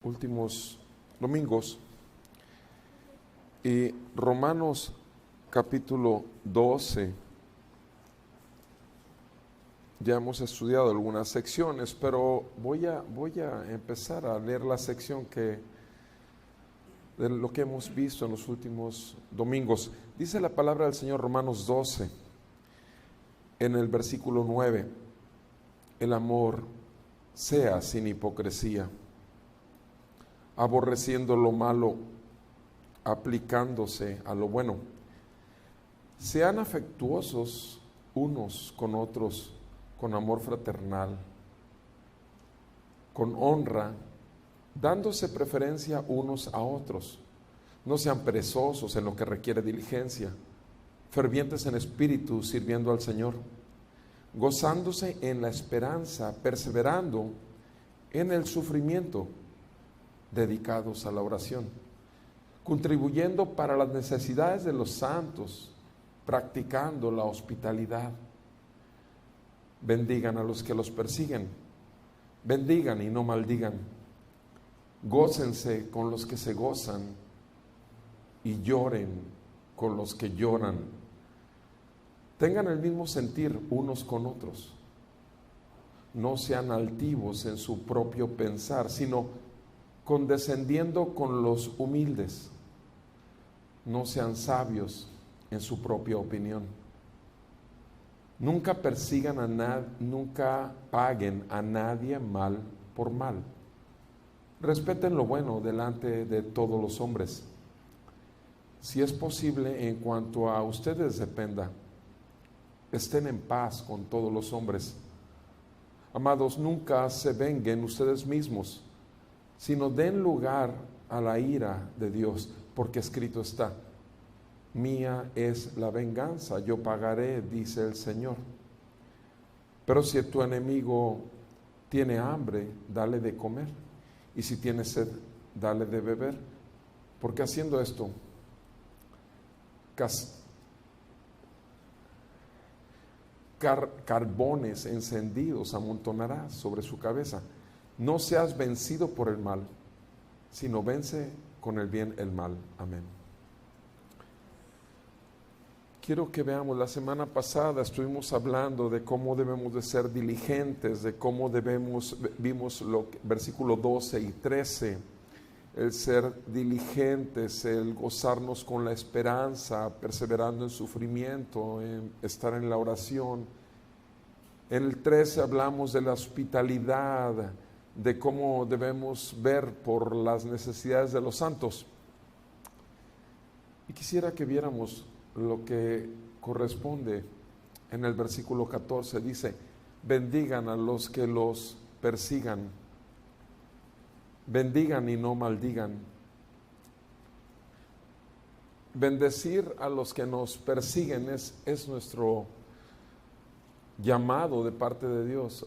últimos domingos. Y Romanos capítulo 12, ya hemos estudiado algunas secciones, pero voy a empezar a leer la sección de lo que hemos visto en los últimos domingos. Dice la palabra del Señor, Romanos 12, en el versículo 9, el amor sea sin hipocresía, aborreciendo lo malo, aplicándose a lo bueno. Sean afectuosos unos con otros, con amor fraternal, con honra, dándose preferencia unos a otros. No sean perezosos en lo que requiere diligencia, fervientes en espíritu, sirviendo al Señor, gozándose en la esperanza, perseverando en el sufrimiento, dedicados a la oración, contribuyendo para las necesidades de los santos, practicando la hospitalidad. Bendigan a los que los persiguen, bendigan y no maldigan. Gócense con los que se gozan y lloren con los que lloran. Tengan el mismo sentir unos con otros. No sean altivos en su propio pensar, sino condescendiendo con los humildes. No sean sabios en su propia opinión. Nunca persigan a nadie, nunca paguen a nadie mal por mal. Respeten lo bueno delante de todos los hombres. Si es posible, en cuanto a ustedes dependa, estén en paz con todos los hombres. Amados, nunca se venguen ustedes mismos, sino den lugar a la ira de Dios, porque escrito está: mía es la venganza, yo pagaré, dice el Señor. Pero si tu enemigo tiene hambre, dale de comer, y si tiene sed, dale de beber, porque haciendo esto, carbones encendidos amontonará sobre su cabeza. No seas vencido por el mal, sino vence con el bien el mal. Amén. Quiero que veamos, la semana pasada estuvimos hablando de cómo debemos de ser diligentes, de cómo vimos versículo 12 y 13, el ser diligentes, el gozarnos con la esperanza, perseverando en sufrimiento, en estar en la oración. En el 13 hablamos de la hospitalidad, de cómo debemos ver por las necesidades de los santos. Y quisiera que viéramos lo que corresponde en el versículo 14. Dice: bendigan a los que los persigan, bendigan y no maldigan. Bendecir a los que nos persiguen es nuestro llamado de parte de Dios.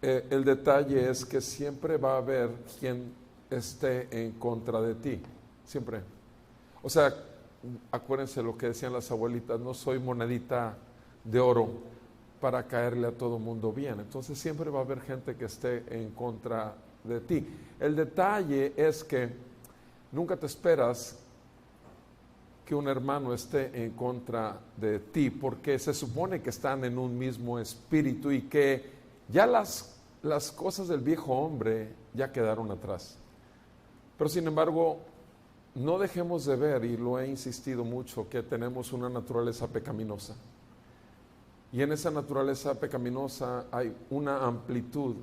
El detalle es que siempre va a haber quien esté en contra de ti, siempre. O sea, acuérdense lo que decían las abuelitas: no soy monedita de oro para caerle a todo mundo bien. Entonces siempre va a haber gente que esté en contra de ti. El detalle es que nunca te esperas que un hermano esté en contra de ti, porque se supone que están en un mismo espíritu y que ya las cosas del viejo hombre ya quedaron atrás. Pero sin embargo, no dejemos de ver, y lo he insistido mucho, que tenemos una naturaleza pecaminosa. Y en esa naturaleza pecaminosa hay una amplitud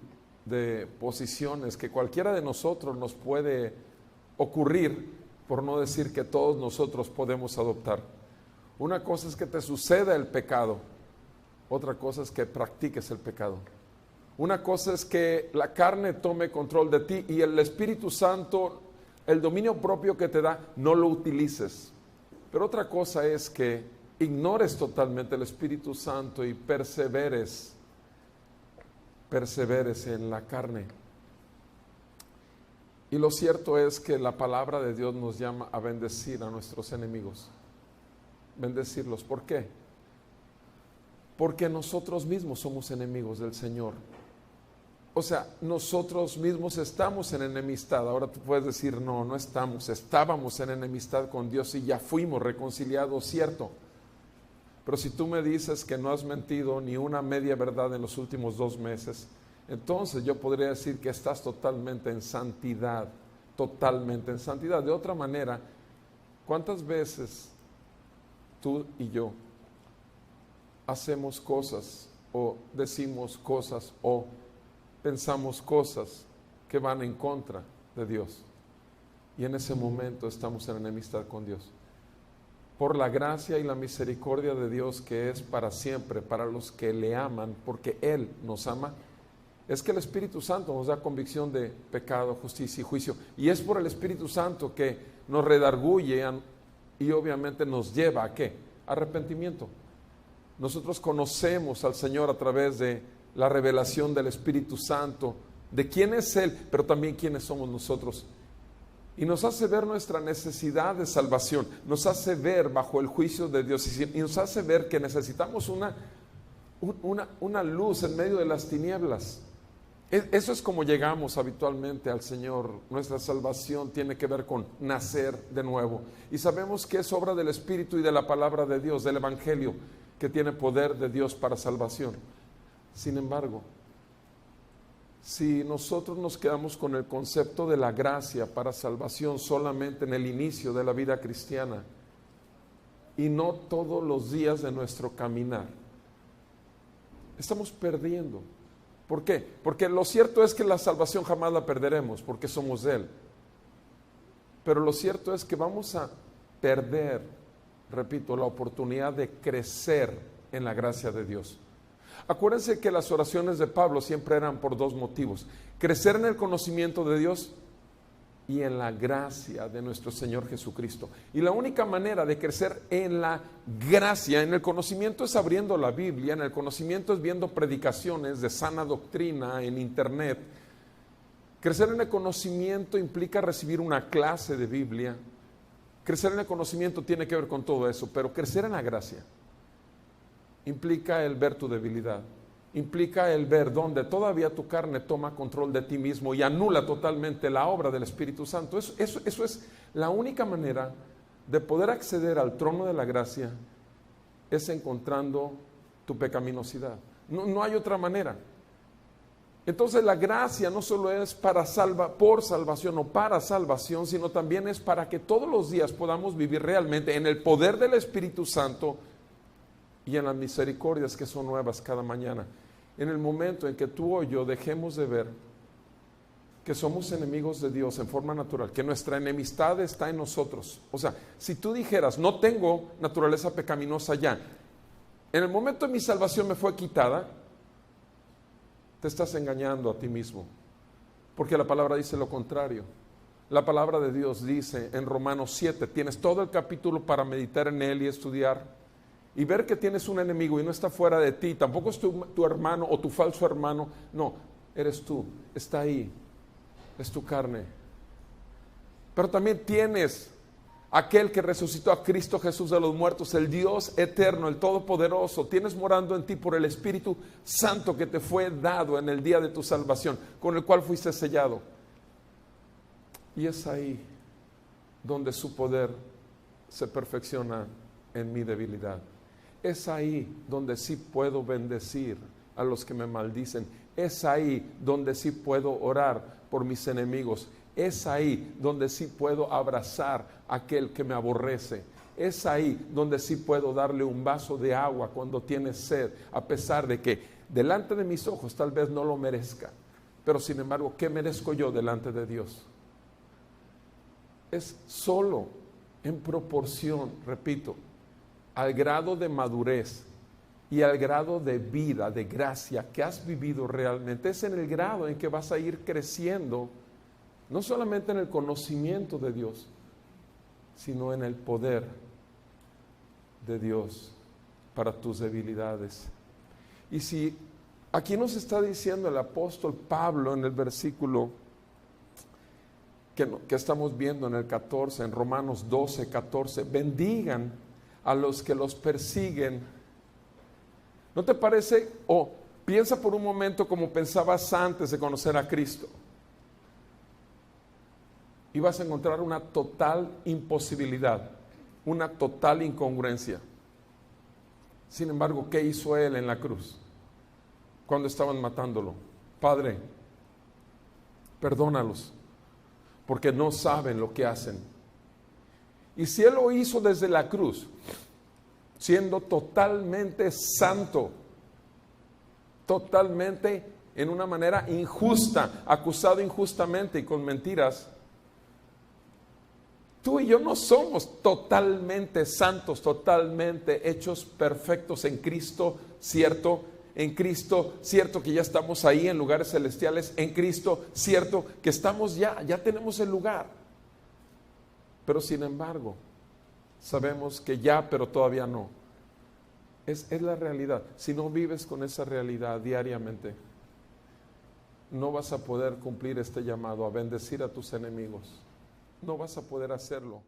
de posiciones que cualquiera de nosotros nos puede ocurrir, por no decir que todos nosotros podemos adoptar. Una cosa es que te suceda el pecado, otra cosa es que practiques el pecado. Una cosa es que la carne tome control de ti y el Espíritu Santo, el dominio propio que te da, no lo utilices. Pero otra cosa es que ignores totalmente el Espíritu Santo y perseveres en la carne. Y lo cierto es que la palabra de Dios nos llama a bendecir a nuestros enemigos. Bendecirlos. ¿Por qué? Porque nosotros mismos somos enemigos del Señor. O sea, nosotros mismos estamos en enemistad. Ahora tú puedes decir, no, no estamos, estábamos en enemistad con Dios y ya fuimos reconciliados, cierto. Pero si tú me dices que no has mentido ni una media verdad en los últimos 2 meses, entonces yo podría decir que estás totalmente en santidad, totalmente en santidad. De otra manera, ¿cuántas veces tú y yo hacemos cosas o decimos cosas o pensamos cosas que van en contra de Dios? Y en ese momento estamos en enemistad con Dios. Por la gracia y la misericordia de Dios, que es para siempre, para los que le aman, porque Él nos ama, es que el Espíritu Santo nos da convicción de pecado, justicia y juicio. Y es por el Espíritu Santo que nos redarguye y obviamente nos lleva ¿a qué? Arrepentimiento. Nosotros conocemos al Señor a través de la revelación del Espíritu Santo, de quién es Él, pero también quiénes somos nosotros. Y nos hace ver nuestra necesidad de salvación, nos hace ver bajo el juicio de Dios y nos hace ver que necesitamos una luz en medio de las tinieblas. Eso es como llegamos habitualmente al Señor. Nuestra salvación tiene que ver con nacer de nuevo. Y sabemos que es obra del Espíritu y de la palabra de Dios, del Evangelio, que tiene poder de Dios para salvación. Sin embargo, si nosotros nos quedamos con el concepto de la gracia para salvación solamente en el inicio de la vida cristiana y no todos los días de nuestro caminar, estamos perdiendo. ¿Por qué? Porque lo cierto es que la salvación jamás la perderemos porque somos de Él. Pero lo cierto es que vamos a perder, repito, la oportunidad de crecer en la gracia de Dios. Acuérdense que las oraciones de Pablo siempre eran por 2 motivos: crecer en el conocimiento de Dios y en la gracia de nuestro Señor Jesucristo. Y la única manera de crecer en la gracia, en el conocimiento, es abriendo la Biblia, en el conocimiento es viendo predicaciones de sana doctrina en internet. Crecer en el conocimiento implica recibir una clase de Biblia. Crecer en el conocimiento tiene que ver con todo eso, pero crecer en la gracia implica el ver tu debilidad, implica el ver donde todavía tu carne toma control de ti mismo y anula totalmente la obra del Espíritu Santo. Eso es la única manera de poder acceder al trono de la gracia, es encontrando tu pecaminosidad. No hay otra manera. Entonces la gracia no solo es por salvación o para salvación, sino también es para que todos los días podamos vivir realmente en el poder del Espíritu Santo y en las misericordias que son nuevas cada mañana. En el momento en que tú o yo dejemos de ver que somos enemigos de Dios en forma natural, que nuestra enemistad está en nosotros. O sea, si tú dijeras, no tengo naturaleza pecaminosa ya, en el momento de mi salvación me fue quitada, te estás engañando a ti mismo, porque la palabra dice lo contrario. La palabra de Dios dice en Romanos 7, tienes todo el capítulo para meditar en él y estudiar y ver que tienes un enemigo y no está fuera de ti, tampoco es tu hermano o tu falso hermano, no, eres tú, está ahí, es tu carne. Pero también tienes aquel que resucitó a Cristo Jesús de los muertos, el Dios eterno, el Todopoderoso. Tienes morando en ti por el Espíritu Santo que te fue dado en el día de tu salvación, con el cual fuiste sellado. Y es ahí donde su poder se perfecciona en mi debilidad. Es ahí donde sí puedo bendecir a los que me maldicen. Es ahí donde sí puedo orar por mis enemigos. Es ahí donde sí puedo abrazar a aquel que me aborrece. Es ahí donde sí puedo darle un vaso de agua cuando tiene sed, a pesar de que delante de mis ojos tal vez no lo merezca. Pero sin embargo, ¿qué merezco yo delante de Dios? Es solo en proporción, repito, al grado de madurez y al grado de vida, de gracia que has vivido realmente. Es en el grado en que vas a ir creciendo, no solamente en el conocimiento de Dios, sino en el poder de Dios para tus debilidades. Y si aquí nos está diciendo el apóstol Pablo en el versículo que estamos viendo en el 14, en Romanos 12, 14, bendigan a los que los persiguen. ¿No te parece? Piensa por un momento como pensabas antes de conocer a Cristo. Y vas a encontrar una total imposibilidad, una total incongruencia. Sin embargo, ¿qué hizo Él en la cruz? Cuando estaban matándolo. Padre, perdónalos, porque no saben lo que hacen. Y si Él lo hizo desde la cruz, siendo totalmente santo, totalmente en una manera injusta, acusado injustamente y con mentiras, tú y yo no somos totalmente santos, totalmente hechos perfectos en Cristo, ¿cierto? En Cristo, cierto que ya estamos ahí en lugares celestiales, en Cristo, cierto que estamos ya tenemos el lugar. Pero sin embargo, sabemos que ya, pero todavía no. Es la realidad. Si no vives con esa realidad diariamente, no vas a poder cumplir este llamado a bendecir a tus enemigos. No vas a poder hacerlo.